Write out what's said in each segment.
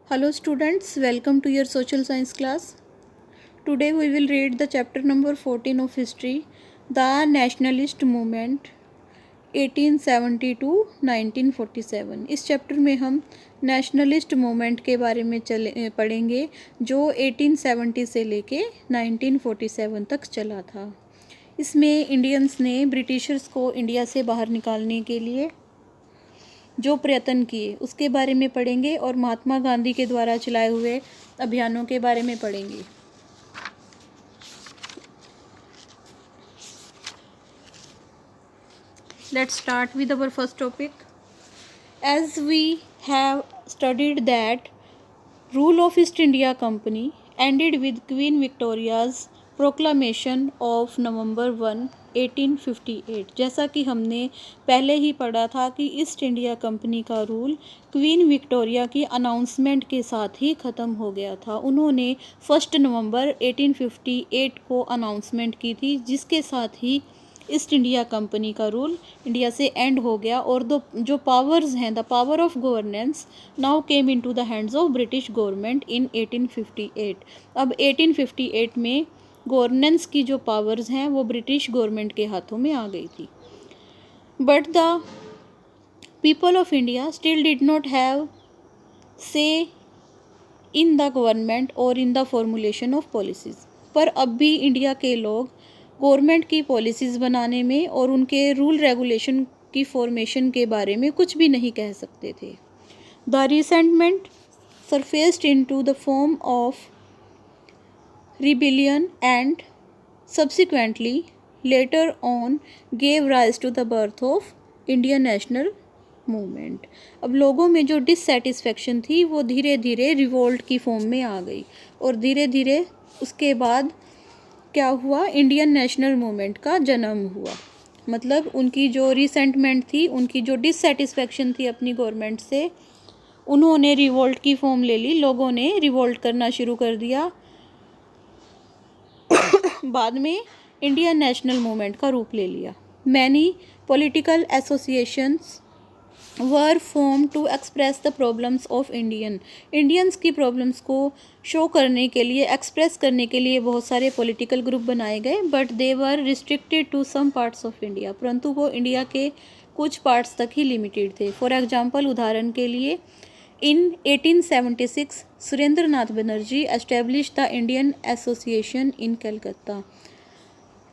Hello students, welcome to your social science class. Today we will read the chapter number 14 of history, the Nationalist Movement 1870 to 1947। इस chapter में हम nationalist movement के बारे में पढ़ेंगे जो 1870 से लेके 1947 तक चला था। इसमें इंडियंस ने ब्रिटिशर्स को इंडिया से बाहर निकालने के लिए जो प्रयत्न किए उसके बारे में पढ़ेंगे और महात्मा गांधी के द्वारा चलाए हुए अभियानों के बारे में पढ़ेंगे। Let's start with our first topic. As we have studied that rule of East India Company ended with Queen Victoria's proclamation of November 1, 1858। जैसा कि हमने पहले ही पढ़ा था कि ईस्ट इंडिया कंपनी का रूल क्वीन विक्टोरिया की अनाउंसमेंट के साथ ही ख़त्म हो गया था। उन्होंने 1 नवंबर 1858 को अनाउंसमेंट की थी, जिसके साथ ही ईस्ट इंडिया कंपनी का रूल इंडिया से एंड हो गया और जो पावर्स हैं, the power of governance now came into the hands of British government in 1858। अब 1858 में गवर्नेंस की जो पावर्स हैं वो ब्रिटिश गवर्नमेंट के हाथों में आ गई थी। But the people of India still did not have से इन द गवर्नमेंट और in the formulation of policies. पर अब भी इंडिया के लोग गवर्नमेंट की पॉलिसीज़ बनाने में और उनके रूल रेगुलेशन की फॉर्मेशन के बारे में कुछ भी नहीं कह सकते थे। The resentment surfaced into the form of rebellion and subsequently later on gave rise to the birth of Indian National Movement। अब लोगों में जो डिससेटिस्फेक्शन थी वो धीरे धीरे रिवोल्ट की फॉर्म में आ गई और धीरे धीरे उसके बाद क्या हुआ, इंडियन नेशनल मूवमेंट का जन्म हुआ। मतलब उनकी जो रिसेंटमेंट थी, उनकी जो डिससेटिस्फेक्शन थी अपनी गवर्नमेंट से, उन्होंने रिवोल्ट की फॉर्म ले ली। लोगों ने रिवोल्ट करना शुरू कर दिया। बाद में इंडियन नेशनल मूवमेंट का रूप ले लिया। Many political associations were form to express the problems of Indians की प्रॉब्लम्स को शो करने के लिए, एक्सप्रेस करने के लिए बहुत सारे पॉलिटिकल ग्रुप बनाए गए। But they were restricted to some parts of India, परंतु वो इंडिया के कुछ पार्ट्स तक ही लिमिटेड थे। फॉर एग्जाम्पल, उदाहरण के लिए In 1876, Surendranath Banerjee established the Indian association in Calcutta.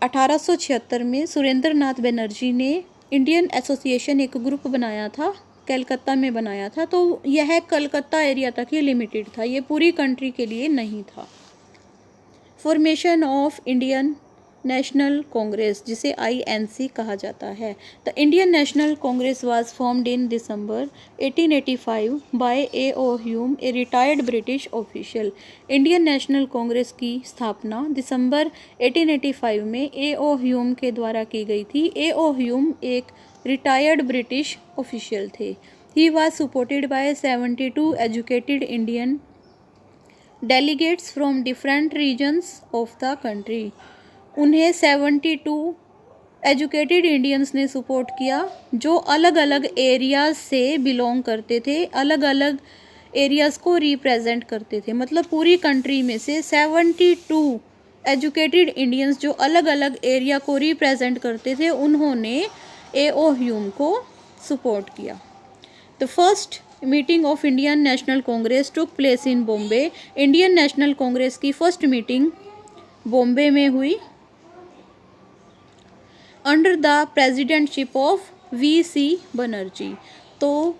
1876 में सुरेंद्रनाथ बनर्जी ने इंडियन एसोसिएशन एक ग्रुप बनाया था, कलकत्ता में बनाया था। तो यह कलकत्ता एरिया तक ही लिमिटेड था, ये पूरी कंट्री के लिए नहीं था। Formation of Indian National Congress, जिसे INC कहा जाता है। The Indian National Congress was formed in December 1885 by A.O. Hume, a retired British official. Indian National Congress की स्थापना दिसंबर 1885 में A.O. ह्यूम के द्वारा की गई थी। A.O. ह्यूम एक रिटायर्ड ब्रिटिश ऑफिशियल थे। He was supported by 72 educated Indian delegates from different regions of the country. उन्हें 72 एजुकेटेड इंडियंस ने सपोर्ट किया जो अलग अलग एरियाज़ से बिलोंग करते थे, अलग अलग एरियाज़ को रिप्रेजेंट करते थे। मतलब पूरी कंट्री में से 72 एजुकेटेड इंडियंस जो अलग अलग एरिया को रिप्रेजेंट करते थे, उन्होंने A.O. ह्यूम को सपोर्ट किया। The first meeting of Indian National Congress took place in Bombay. Indian National Congress की फर्स्ट मीटिंग बॉम्बे में हुई under the presidentship of V.C. Banerjee. तो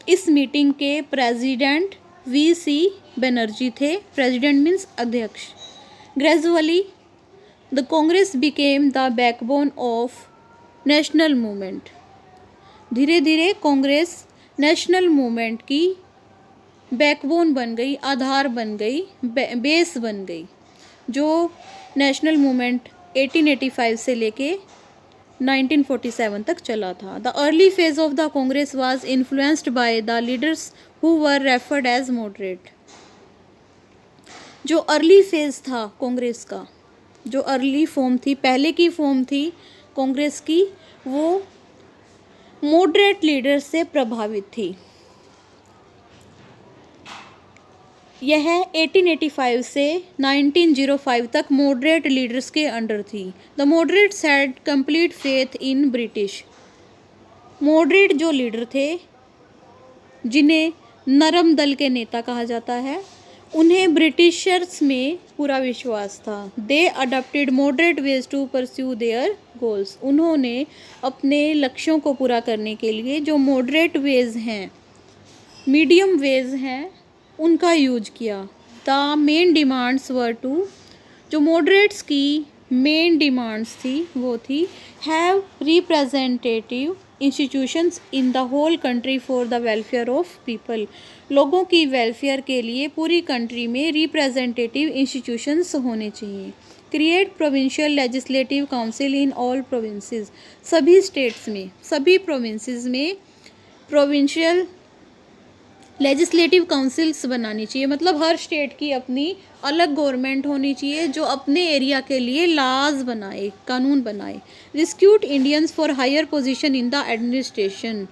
इस मीटिंग के प्रेसिडेंट V.C. बनर्जी थे। प्रेसिडेंट मीन्स अध्यक्ष। Gradually the Congress became the backbone of national movement. धीरे धीरे कांग्रेस नेशनल मूवमेंट की बैकबोन बन गई, आधार बन गई, बेस बन गई, जो नेशनल मूवमेंट 1885 से लेके 1947 तक चला था। The early phase of the Congress was influenced by the leaders who were referred as moderate. जो अर्ली फेज था कांग्रेस का, जो अर्ली फॉर्म थी, पहले की फॉर्म थी कांग्रेस की, वो मॉडरेट लीडर से प्रभावित थी। यह 1885 से 1905 तक मॉडरेट लीडर्स के अंडर थी। The moderates had complete faith in British. Moderate जो लीडर थे, जिन्हें नरम दल के नेता कहा जाता है, उन्हें ब्रिटिशर्स में पूरा विश्वास था। They adopted moderate ways to pursue their goals. उन्होंने अपने लक्ष्यों को पूरा करने के लिए जो मॉडरेट वेज हैं, मीडियम वेज हैं, उनका यूज किया। The main demands were to, जो मॉडरेट्स की मेन डिमांड्स थी वो थी have representative institutions in the whole country for the welfare of people. लोगों की वेलफेयर के लिए पूरी कंट्री में रिप्रेजेंटेटिव इंस्टीट्यूशंस होने चाहिए। Create provincial legislative council in all provinces. सभी स्टेट्स में, सभी प्रोविंसेस में प्रोविंशियल लेजिस्लेटिव काउंसिल्स बनानी चाहिए। मतलब हर स्टेट की अपनी अलग गवर्नमेंट होनी चाहिए जो अपने एरिया के लिए लॉज बनाए, कानून बनाए। Recruit Indians for higher position in the administration.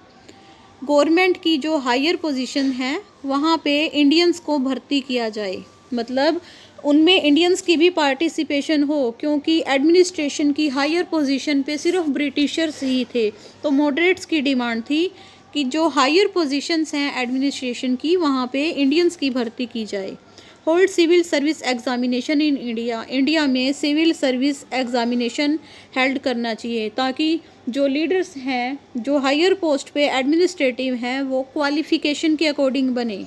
Government की जो हायर पोजीशन है वहाँ पे इंडियंस को भर्ती किया जाए, मतलब उनमें इंडियंस की भी पार्टिसिपेशन हो, क्योंकि एडमिनिस्ट्रेशन की हायर पोजीशन पे सिर्फ ब्रिटिशर्स ही थे। तो मॉडरेट्स की डिमांड थी कि जो हायर पोजीशंस हैं एडमिनिस्ट्रेशन की, वहाँ पे इंडियंस की भर्ती की जाए। Hold civil service examination in India. India में सिविल सर्विस एग्जामिनेशन हेल्ड करना चाहिए ताकि जो लीडर्स हैं, जो हायर पोस्ट पे एडमिनिस्ट्रेटिव हैं, वो क्वालिफिकेशन के अकॉर्डिंग बने।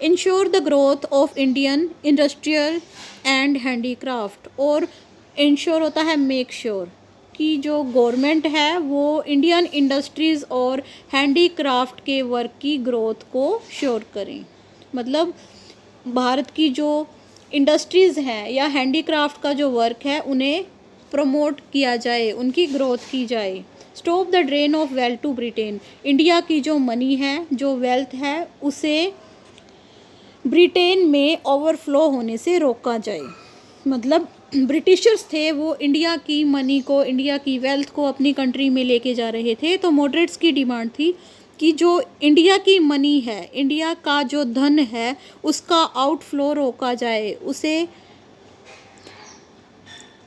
Ensure the growth of Indian industrial and handicraft. और इंश्योर होता है मेक श्योर कि जो गवर्नमेंट है वो इंडियन इंडस्ट्रीज़ और हैंडीक्राफ्ट के वर्क की ग्रोथ को श्योर करें। मतलब भारत की जो इंडस्ट्रीज़ हैं या हैंडीक्राफ्ट का जो वर्क है उन्हें प्रमोट किया जाए, उनकी ग्रोथ की जाए। Stop the drain of wealth to Britain. India की जो मनी है, जो वेल्थ है, उसे ब्रिटेन में ओवरफ्लो होने से रोका जाए। मतलब ब्रिटिशर्स थे वो इंडिया की मनी को, इंडिया की वेल्थ को अपनी कंट्री में लेके जा रहे थे। तो मॉडरेट्स की डिमांड थी कि जो इंडिया की मनी है, इंडिया का जो धन है, उसका आउटफ्लो रोका जाए, उसे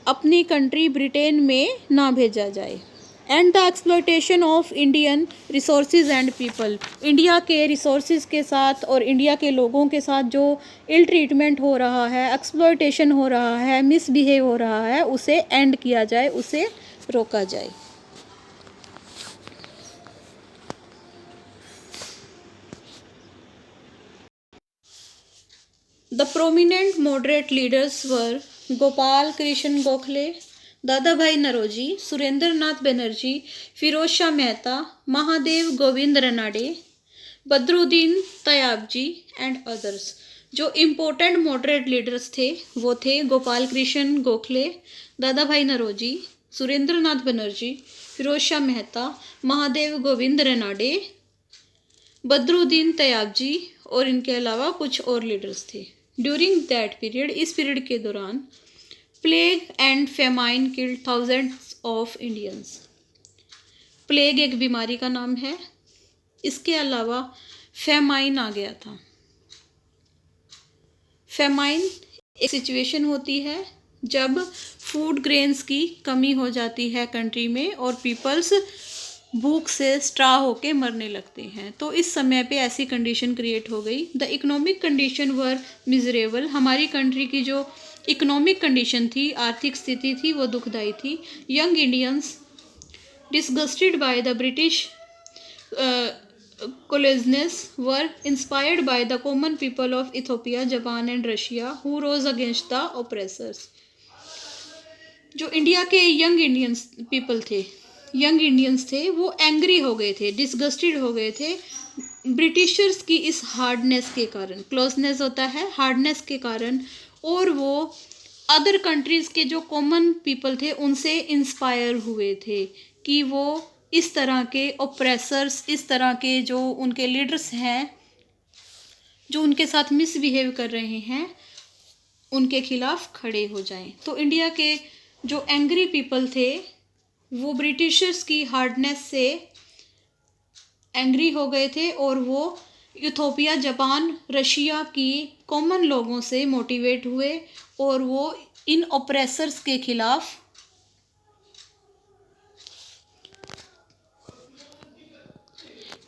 अपनी कंट्री ब्रिटेन में ना भेजा जाए। And the exploitation of Indian resources and people. India के रिसोर्सेज के साथ और इंडिया के लोगों के साथ जो इल ट्रीटमेंट हो रहा है, एक्सप्लॉयटेशन हो रहा है, मिसबिहेव हो रहा है, उसे एंड किया जाए, उसे रोका जाए। The prominent moderate leaders were Gopal Krishna Gokhale, दादा भाई नरोजी, सुरेंद्र नाथ बनर्जी, फिरोज शाह मेहता, महादेव गोविंद रनाडे, बदरुद्दीन तयाबजी एंड अदर्स। जो इम्पोर्टेंट मॉडरेट लीडर्स थे वो थे गोपाल कृष्ण गोखले, दादा भाई नरोजी, सुरेंद्र नाथ बनर्जी, फिरोज शाह मेहता, महादेव गोविंद रनाडे, बदरुद्दीन तयाबजी और इनके अलावा कुछ और लीडर्स थे। ड्यूरिंग दैट पीरियड, इस पीरियड के दौरान plague and famine killed thousands of Indians. Plague एक बीमारी का नाम है, इसके अलावा फेमाइन आ गया था। फेमाइन एक सिचुएशन होती है जब फूड ग्रेन्स की कमी हो जाती है कंट्री में और पीपल्स भूख से स्ट्रा होके मरने लगते हैं। तो इस समय पे ऐसी कंडीशन क्रिएट हो गई। The economic condition were miserable. हमारी कंट्री की जो इकोनॉमिक कंडीशन थी, आर्थिक स्थिति थी, वो दुखदाई थी। Young Indians disgusted by the British colonies were inspired by the common people of Ethiopia, Japan and Russia who rose against the oppressors। जो इंडिया के यंग इंडियंस पीपल थे, यंग इंडियंस थे, वो एंग्री हो गए थे, डिसगस्टेड हो गए थे ब्रिटिशर्स की इस हार्डनेस के कारण। क्लोजनेस होता है हार्डनेस के कारण, और वो अदर कंट्रीज़ के जो कॉमन पीपल थे उनसे इंस्पायर हुए थे कि वो इस तरह के ओप्रेसर्स, इस तरह के जो उनके लीडर्स हैं, जो उनके साथ मिसबिहेव कर रहे हैं, उनके खिलाफ खड़े हो जाएं। तो इंडिया के जो एंग्री पीपल थे वो ब्रिटिशर्स की हार्डनेस से एंग्री हो गए थे और वो इथोपिया, जापान, रशिया की कॉमन लोगों से मोटिवेट हुए और वो इन ऑपरेसर्स के खिलाफ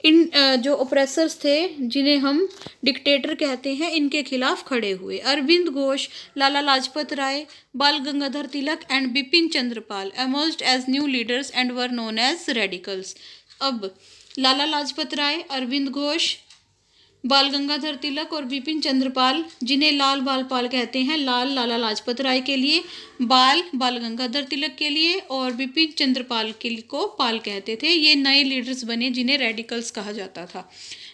जो ऑपरेसर्स थे, जिन्हें हम डिक्टेटर कहते हैं, इनके खिलाफ खड़े हुए। अरविंद घोष, लाला Lajpat Rai, Bal Gangadhar Tilak and Bipin Chandrapal emerged as new leaders and were known as radicals. अब लाला लाजपत राय, अरविंद घोष, बाल गंगाधर तिलक और बिपिन चंद्रपाल, जिन्हें लाल बाल पाल कहते हैं, लाल लाला लाजपत राय के लिए, बाल गंगाधर तिलक के लिए और बिपिन चंद्रपाल को पाल कहते थे, ये नए लीडर्स बने जिन्हें रेडिकल्स कहा जाता था।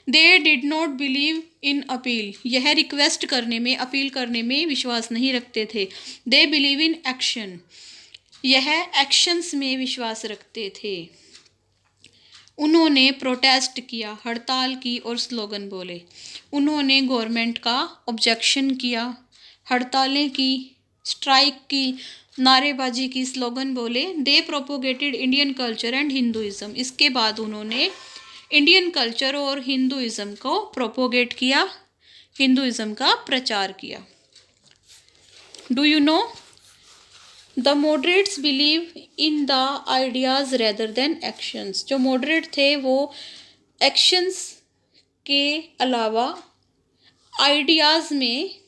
They did not believe in appeal, यह रिक्वेस्ट करने में, अपील करने में विश्वास नहीं रखते थे। दे बिलीव इन एक्शन, यह एक्शंस में विश्वास रखते थे। उन्होंने प्रोटेस्ट किया, हड़ताल की और स्लोगन बोले। उन्होंने गवर्नमेंट का ऑब्जेक्शन किया, हड़तालें की, स्ट्राइक की, नारेबाजी की, स्लोगन बोले। They propagated Indian culture and Hinduism, इसके बाद उन्होंने इंडियन कल्चर और हिंदुइज्म को प्रोपोगेट किया, हिंदुइज्म का प्रचार किया। Do you know the moderates believe in the ideas rather than actions, जो मॉडरेट थे वो एक्शंस के अलावा आइडियाज़ में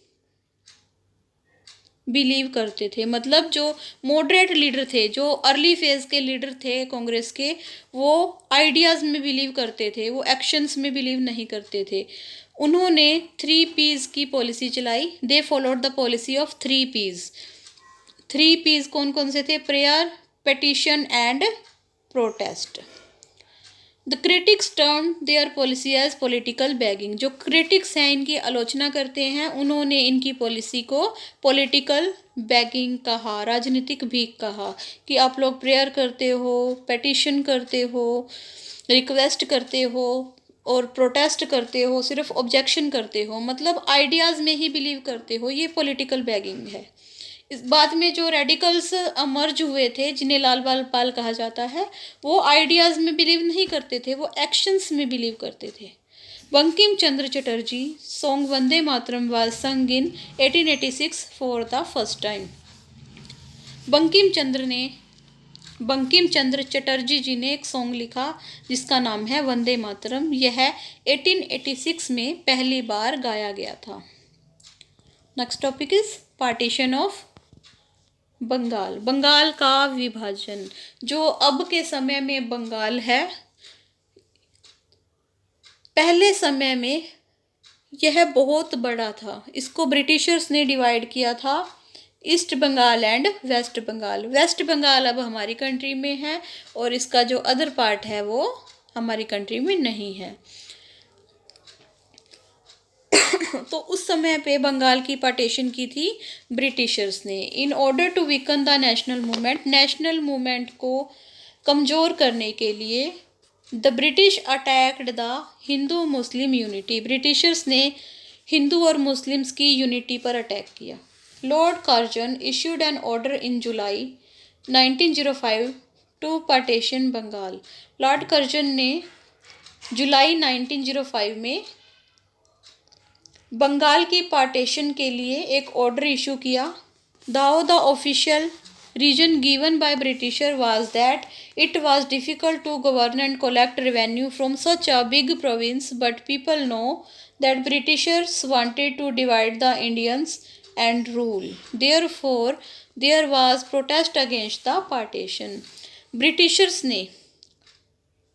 बिलीव करते थे। मतलब जो मॉडरेट लीडर थे, जो अर्ली फेज़ के लीडर थे कांग्रेस के, वो आइडियाज़ में बिलीव करते थे, वो एक्शंस में बिलीव नहीं करते थे। उन्होंने 3 P's की पॉलिसी चलाई। They followed the policy of 3 P's। 3 P's कौन कौन से थे? Prayer, petition and protest. The critics term their policy as political begging, जो क्रिटिक्स हैं इनकी आलोचना करते हैं, उन्होंने इनकी पॉलिसी को पॉलिटिकल बैगिंग कहा, राजनीतिक भीख कहा, कि आप लोग प्रेयर करते हो, पेटिशन करते हो, रिक्वेस्ट करते हो और प्रोटेस्ट करते हो, सिर्फ ऑब्जेक्शन करते हो, मतलब आइडियाज़ में ही बिलीव करते हो, ये पॉलिटिकल बैगिंग है। इस बाद में जो रेडिकल्स अमर्ज हुए थे, जिन्हें लाल बाल पाल कहा जाता है, वो आइडियाज़ में बिलीव नहीं करते थे, वो एक्शंस में बिलीव करते थे। Bankim Chandra Chatterjee song Vande Mataram was sung in 1886 for the first time. Bankim Chandra Chatterjee ji ने एक सॉन्ग लिखा जिसका नाम है वंदे मातरम। यह 1886 में पहली बार गाया गया था। Next topic is partition of Bengal, Bengal का विभाजन। जो अब के समय में बंगाल है, पहले समय में यह बहुत बड़ा था। इसको ब्रिटिशर्स ने डिवाइड किया था, East Bengal and West Bengal. West Bengal अब हमारी कंट्री में है और इसका जो अदर पार्ट है वो हमारी कंट्री में नहीं है। तो उस समय पे बंगाल की पार्टीशन की थी ब्रिटिशर्स ने। In order to weaken the national movement को कमज़ोर करने के लिए the British attacked the Hindu Muslim unity, Britishers ने हिंदू और मुस्लिम्स की यूनिटी पर अटैक किया। Lord Curzon issued an order in July 1905 to partition Bengal. Lord Curzon ने जुलाई 1905 में बंगाल की पार्टीशन के लिए एक ऑर्डर इशू किया। Though the official reason given by Britisher was that it was difficult to govern and collect revenue from such a big province, but people know that Britishers wanted to divide the Indians and rule, therefore there was protest against the partition. Britishers ने,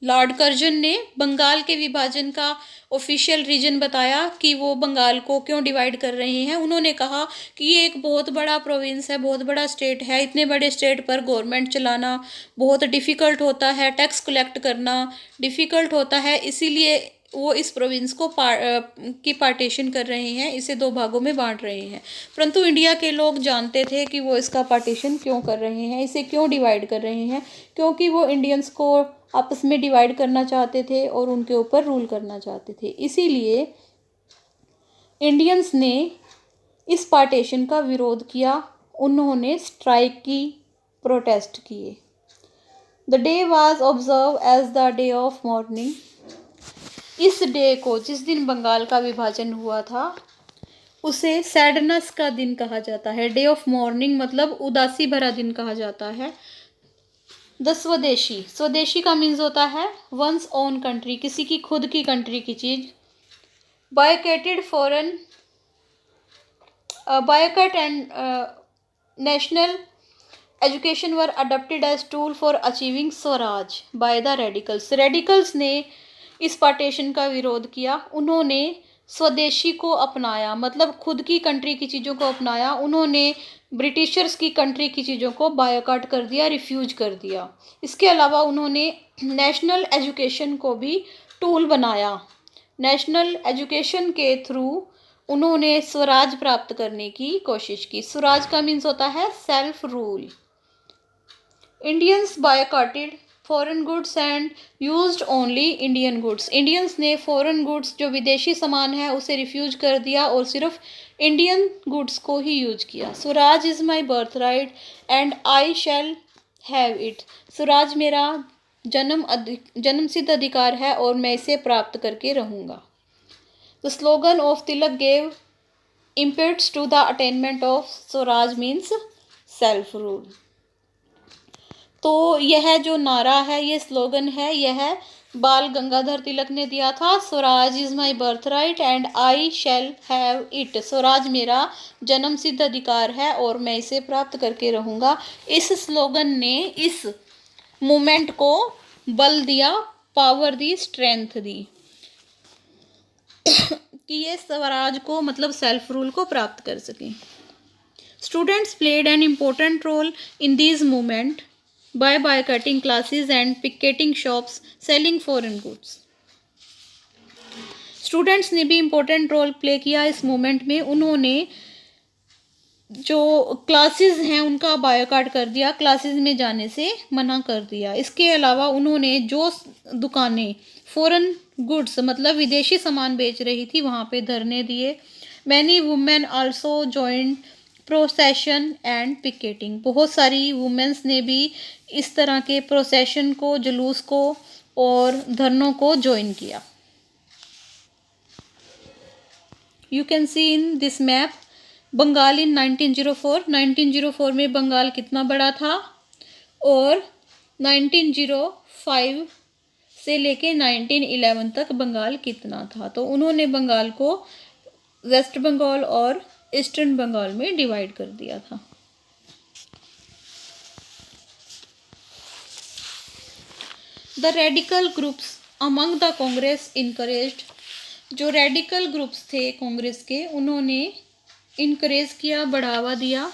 Lord Curzon ने बंगाल के विभाजन का official reason बताया कि वो बंगाल को क्यों डिवाइड कर रहे हैं। उन्होंने कहा कि ये एक बहुत बड़ा प्रोविंस है, बहुत बड़ा स्टेट है, इतने बड़े स्टेट पर गवर्नमेंट चलाना बहुत डिफ़िकल्ट होता है, टैक्स कलेक्ट करना डिफ़िकल्ट होता है, इसीलिए वो इस प्रोविंस को की पार्टीशन कर रहे हैं, इसे 2 भागों में बांट रहे हैं। परंतु इंडिया के लोग जानते थे कि वो इसका पार्टीशन क्यों कर रहे हैं, इसे क्यों डिवाइड कर रहे हैं, क्योंकि वो इंडियंस को आपस में डिवाइड करना चाहते थे और उनके ऊपर रूल करना चाहते थे। इसीलिए इंडियंस ने इस पार्टीशन का विरोध किया, उन्होंने स्ट्राइक की, प्रोटेस्ट किए। The day was observe as the day of mourning. इस डे को, जिस दिन बंगाल का विभाजन हुआ था, उसे सैडनेस का दिन कहा जाता है। डे ऑफ मॉर्निंग मतलब उदासी भरा दिन कहा जाता है। द स्वदेशी, स्वदेशी का मीन्स होता है वंस ओन कंट्री, किसी की खुद की कंट्री की चीज। Boycotted foreign, boycott and national education were adopted as tool for achieving swaraj by the radicals. Radicals ने इस पार्टीशन का विरोध किया, उन्होंने स्वदेशी को अपनाया, मतलब खुद की कंट्री की चीज़ों को अपनाया। उन्होंने ब्रिटिशर्स की कंट्री की चीज़ों को बायकॉट कर दिया, रिफ्यूज कर दिया। इसके अलावा उन्होंने नेशनल एजुकेशन को भी टूल बनाया। नेशनल एजुकेशन के थ्रू उन्होंने स्वराज प्राप्त करने की कोशिश की। स्वराज का मीन्स होता है self rule. Indians बायकॉटेड foreign goods and used only Indian goods. Indians ने फॉरेन गुड्स, जो विदेशी सामान है, उसे रिफ्यूज कर दिया और सिर्फ इंडियन गुड्स को ही यूज किया। Swaraj is my birth right and I shall have it. Swaraj मेरा जन्मसिद्ध अधिकार है और मैं इसे प्राप्त करके रहूँगा। The slogan of Tilak gave impetus to the attainment of swaraj means self rule. तो यह जो नारा है, ये स्लोगन है, यह बाल गंगाधर तिलक ने दिया था। Swaraj is my birth right and I shall have it. Swaraj मेरा जन्म सिद्ध अधिकार है और मैं इसे प्राप्त करके रहूँगा। इस स्लोगन ने इस मूवमेंट को बल दिया, पावर दी, स्ट्रेंथ दी कि ये स्वराज को, मतलब सेल्फ रूल को प्राप्त कर सकें। Students played an important role in this movement by boycotting classes and picketing shops selling foreign goods. Students ने भी इम्पोर्टेंट रोल प्ले किया इस मूवमेंट में। उन्होंने जो क्लासेस हैं उनका बायकॉट कर दिया, क्लासेस में जाने से मना कर दिया। इसके अलावा उन्होंने जो दुकानें फॉरेन गुड्स मतलब विदेशी सामान बेच रही थी वहाँ पे धरने दिए। Many women also joined procession and picketing. बहुत सारी वुमेन्स ने भी इस तरह के प्रोसेशन को, जुलूस को और धरनों को ज्वाइन किया। You can see in this map Bengal in 1904। 1904 में बंगाल कितना बड़ा था और 1905 से लेके 1911 तक बंगाल कितना था। तो उन्होंने बंगाल को वेस्ट बंगाल और ईस्टर्न बंगाल में डिवाइड कर दिया था। The radical groups among the Congress encouraged. जो रेडिकल ग्रुप्स थे कांग्रेस के, उन्होंने इनकरेज किया, बढ़ावा दिया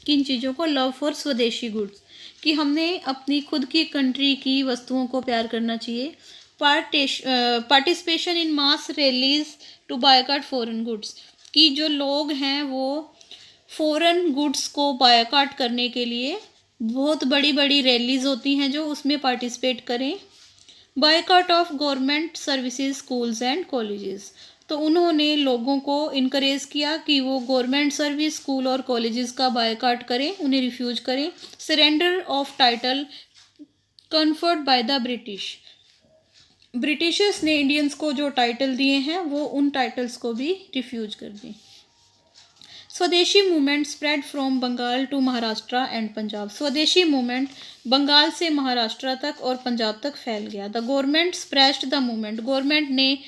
किन चीज़ों को? लव फॉर स्वदेशी गुड्स, कि हमने अपनी खुद की कंट्री की वस्तुओं को प्यार करना चाहिए। Participation in mass rallies to boycott foreign goods, कि जो लोग हैं वो फॉरेन गुड्स को बायकॉट करने के लिए बहुत बड़ी बड़ी रैलीज होती हैं जो उसमें पार्टिसिपेट करें। Boycott of government services schools and colleges, तो उन्होंने लोगों को इनकरेज किया कि वो गवर्नमेंट सर्विस, स्कूल और कॉलेजेस का बायकॉट करें, उन्हें रिफ्यूज करें। Surrender of title conferred by the British, Britishers ने इंडियंस को जो टाइटल दिए हैं वो उन टाइटल्स को भी रिफ्यूज कर दिए। Swadeshi movement spread from Bengal to Maharashtra and Punjab. Swadeshi movement Bengal से महाराष्ट्र तक और पंजाब तक फैल गया। The government suppressed the movement, government ने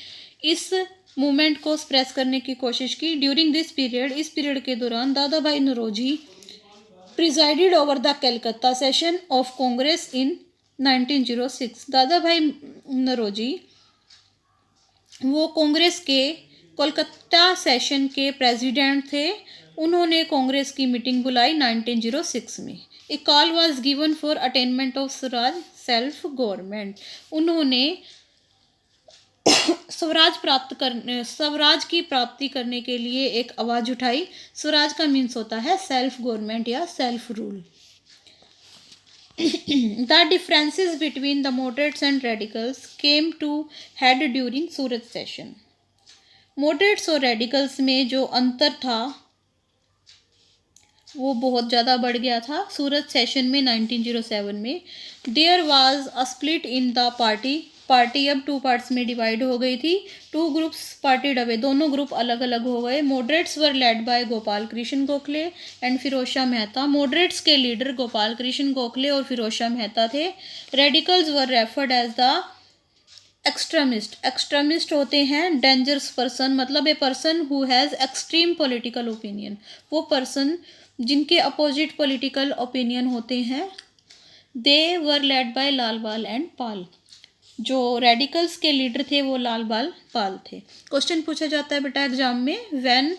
इस मूवमेंट को स्प्रेस करने की कोशिश की। ड्यूरिंग दिस पीरियड, इस पीरियड के दौरान Dada Bhai Naoroji presided over the Calcutta session of Congress in 1906। Dada Bhai Naoroji वो कांग्रेस के कोलकाता सेशन के प्रेसिडेंट थे। उन्होंने कांग्रेस की मीटिंग बुलाई 1906 में। A call was given for attainment of swaraj self government, उन्होंने स्वराज की प्राप्ति करने के लिए एक आवाज़ उठाई। स्वराज का मीन्स होता है सेल्फ गवर्नमेंट या self rule. The differences between the moderates and radicals came to head during Surat session. Moderates और रेडिकल्स में जो अंतर था वो बहुत ज़्यादा बढ़ गया था सूरत सेशन में 1907 में। There was a split in the party party अब 2 पार्ट्स में डिवाइड हो गई थी। 2 ग्रुप्स पार्टीड अवे, दोनों ग्रुप अलग अलग हो गए। Moderates were led by Gopal Krishna Gokhale and Firoz Shah Mehta. Moderates के लीडर गोपाल कृष्ण गोखले और फिरोज शाह मेहता थे। Radicals were referred as the extremist. Extremist होते हैं डेंजरस पर्सन, मतलब a person who has extreme political opinion, वो पर्सन जिनके अपोजिट पॉलिटिकल ओपिनियन होते हैं। दे वर लेड बाय लाल बाल एंड पाल। जो रेडिकल्स के लीडर थे वो लाल बाल पाल थे। क्वेश्चन पूछा जाता है बेटा एग्जाम में, when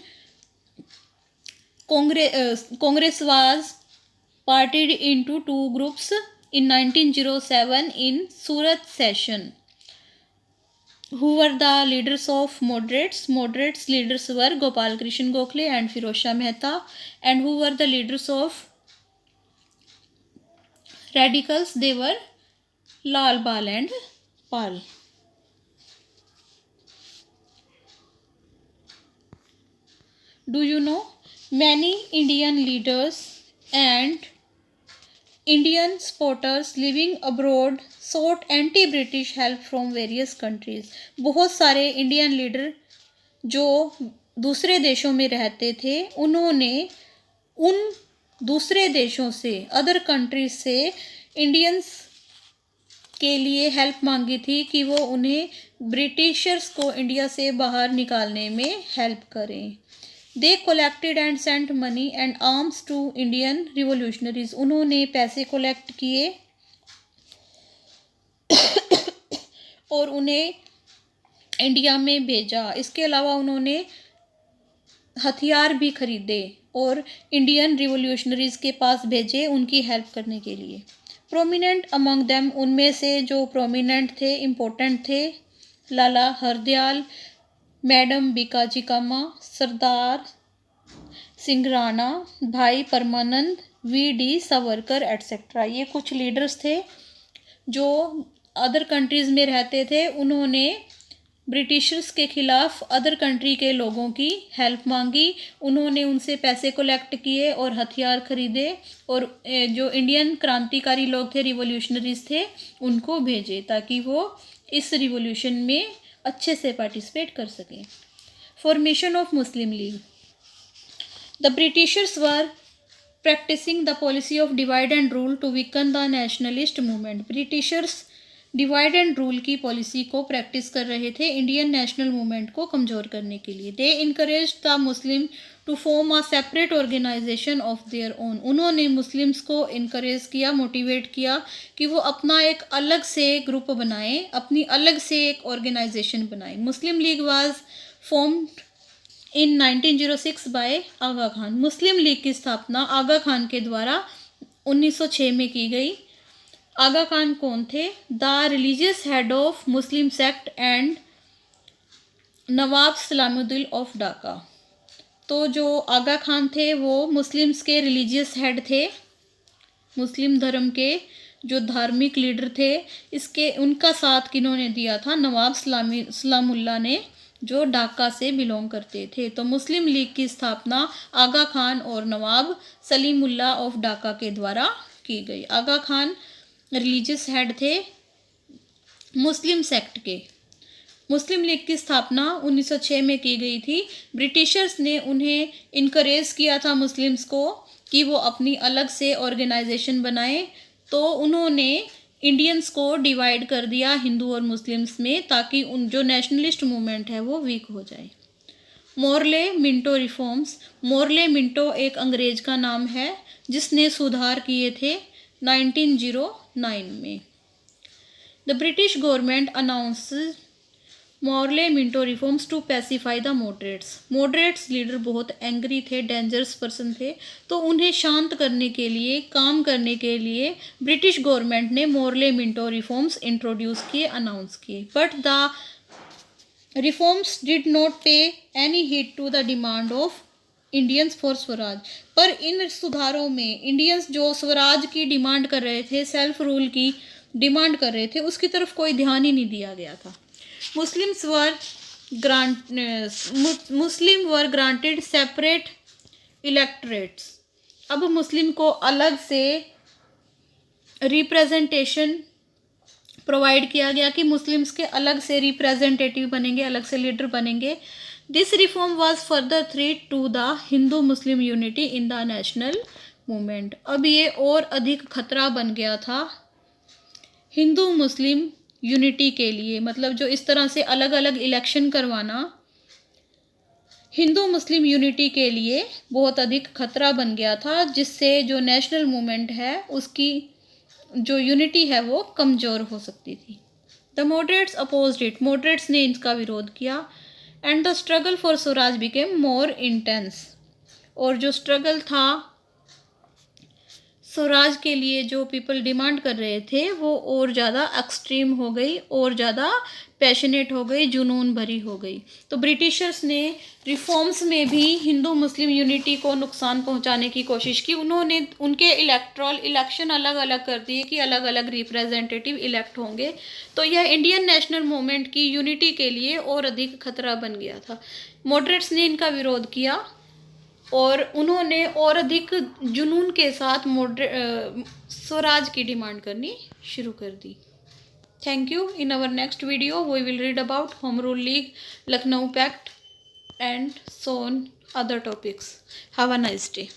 Congress was partied into 2 groups in 1907 in Surat session. Who were the leaders of moderates? Moderates leaders were Gopal Krishan Gokhale and Firoz Shah Mehta. And who were the leaders of radicals? They were Lal Bal and Pal. Do you know many Indian leaders and Indian supporters living abroad sought anti-British help from various countries. बहुत सारे Indian leader जो दूसरे देशों में रहते थे उन्होंने उन दूसरे देशों से, अदर कंट्रीज से इंडियंस के लिए हेल्प मांगी थी कि वो उन्हें ब्रिटिशर्स को इंडिया से बाहर निकालने में हेल्प करें। They collected and sent money and arms to Indian revolutionaries. उन्होंने पैसे कोलेक्ट किए और उन्हें इंडिया में भेजा। इसके अलावा उन्होंने हथियार भी खरीदे और इंडियन रिवोल्यूशनरीज के पास भेजे उनकी हेल्प करने के लिए। प्रोमिनेंट अमंग देम, उनमें से जो प्रोमिनेंट थे, इम्पोर्टेंट थे, लाला हरदयाल, मैडम बीकाजी कामा, सरदार सिंह राणा, भाई परमानंद, वी.डी. सावरकर एटसेट्रा। ये कुछ लीडर्स थे जो अदर कंट्रीज़ में रहते थे। उन्होंने ब्रिटिशर्स के ख़िलाफ़ अदर कंट्री के लोगों की हेल्प मांगी। उन्होंने उनसे पैसे कलेक्ट किए और हथियार खरीदे और जो इंडियन क्रांतिकारी लोग थे, रिवोल्यूशनरीज थे, उनको भेजे ताकि वो इस रिवोल्यूशन में अच्छे से पार्टिसिपेट कर सकें। Formation of Muslim League. The Britishers were practicing the policy of divide and rule to weaken the nationalist movement. Britishers divide and rule की पॉलिसी को प्रैक्टिस कर रहे थे इंडियन नेशनल मूवमेंट को कमज़ोर करने के लिए। They encourage the Muslim to form a separate organisation of their own. उन्होंने मुस्लिम्स को इनकरेज किया, मोटिवेट किया कि वो अपना एक अलग से ग्रुप बनाएं, अपनी अलग से एक ऑर्गेनाइजेशन बनाएं। Muslim League was formed in 1906 by Aga Khan. Muslim League की स्थापना आगा खान के द्वारा 1906 में की गई। आगा खान कौन थे? The religious head of Muslim sect and Nawab Salamuddin of Dhaka. तो जो आगा खान थे वो मुस्लिम्स के रिलीजियस हेड थे, मुस्लिम धर्म के जो धार्मिक लीडर थे। इसके उनका साथ किन्होंने दिया था? नवाब सलामुल्लाह ने, जो ढाका से बिलोंग करते थे। तो मुस्लिम लीग की स्थापना आगा खान और नवाब सलीमुल्लाह ऑफ ढाका के द्वारा की गई। आगा खान रिलीजियस हेड थे मुस्लिम सेक्ट के। मुस्लिम लीग की स्थापना 1906 में की गई थी। ब्रिटिशर्स ने उन्हें इनकरेज किया था मुस्लिम्स को कि वो अपनी अलग से ऑर्गेनाइजेशन बनाएं, तो उन्होंने इंडियंस को डिवाइड कर दिया हिंदू और मुस्लिम्स में, ताकि उन जो नेशनलिस्ट मूवमेंट है वो वीक हो जाए। Morley Minto reforms. Morley Minto एक अंग्रेज का नाम है जिसने सुधार किए थे 1909 में। The British government announce Morley Minto reforms to pacify the moderates. Moderates leader बहुत एंग्री थे, डेंजरस पर्सन थे, तो उन्हें शांत करने के लिए, काम करने के लिए ब्रिटिश गवर्नमेंट ने मॉरले मिंटो रिफॉर्म्स इंट्रोड्यूस किए, अनाउंस किए। But the reforms did not pay any heed to the demand of Indians for swaraj. पर इन सुधारों में इंडियंस जो स्वराज की डिमांड कर रहे थे, सेल्फ रूल की डिमांड कर रहे थे, उसकी तरफ कोई ध्यान ही नहीं दिया गया था। मुस्लिम वर ग्रांटेड सेपरेट इलेक्टोरेट्स। अब मुस्लिम को अलग से रिप्रेजेंटेशन प्रोवाइड किया गया कि मुस्लिम्स के अलग से रिप्रेजेंटेटिव बनेंगे, अलग से लीडर बनेंगे। This reform was further threat to the Hindu Muslim unity in the national movement. अब ये और अधिक खतरा बन गया था हिंदू मुस्लिम यूनिटी के लिए, मतलब जो इस तरह से अलग अलग इलेक्शन करवाना हिंदू मुस्लिम यूनिटी के लिए बहुत अधिक खतरा बन गया था, जिससे जो नेशनल मूवमेंट है उसकी जो यूनिटी है वो कमज़ोर हो सकती थी। The moderates opposed it, moderates ने इसका विरोध किया। And the struggle for Swaraj became more intense, और जो स्ट्रगल था स्वराज के लिए जो पीपल डिमांड कर रहे थे वो और ज़्यादा एक्सट्रीम हो गई, और ज़्यादा पैशनेट हो गई, जुनून भरी हो गई। तो ब्रिटिशर्स ने रिफॉर्म्स में भी हिंदू मुस्लिम यूनिटी को नुकसान पहुंचाने की कोशिश की। उन्होंने उनके इलेक्ट्रल इलेक्शन अलग अलग कर दिए कि अलग अलग रिप्रेजेंटेटिव इलेक्ट होंगे। तो यह इंडियन नेशनल मूवमेंट की यूनिटी के लिए और अधिक खतरा बन गया था। मॉडरेट्स ने इनका विरोध किया और उन्होंने और अधिक जुनून के साथ स्वराज की डिमांड करनी शुरू कर दी। Thank you. In our next video we will read about home rule league, Lucknow pact and so on other topics. Have a nice day.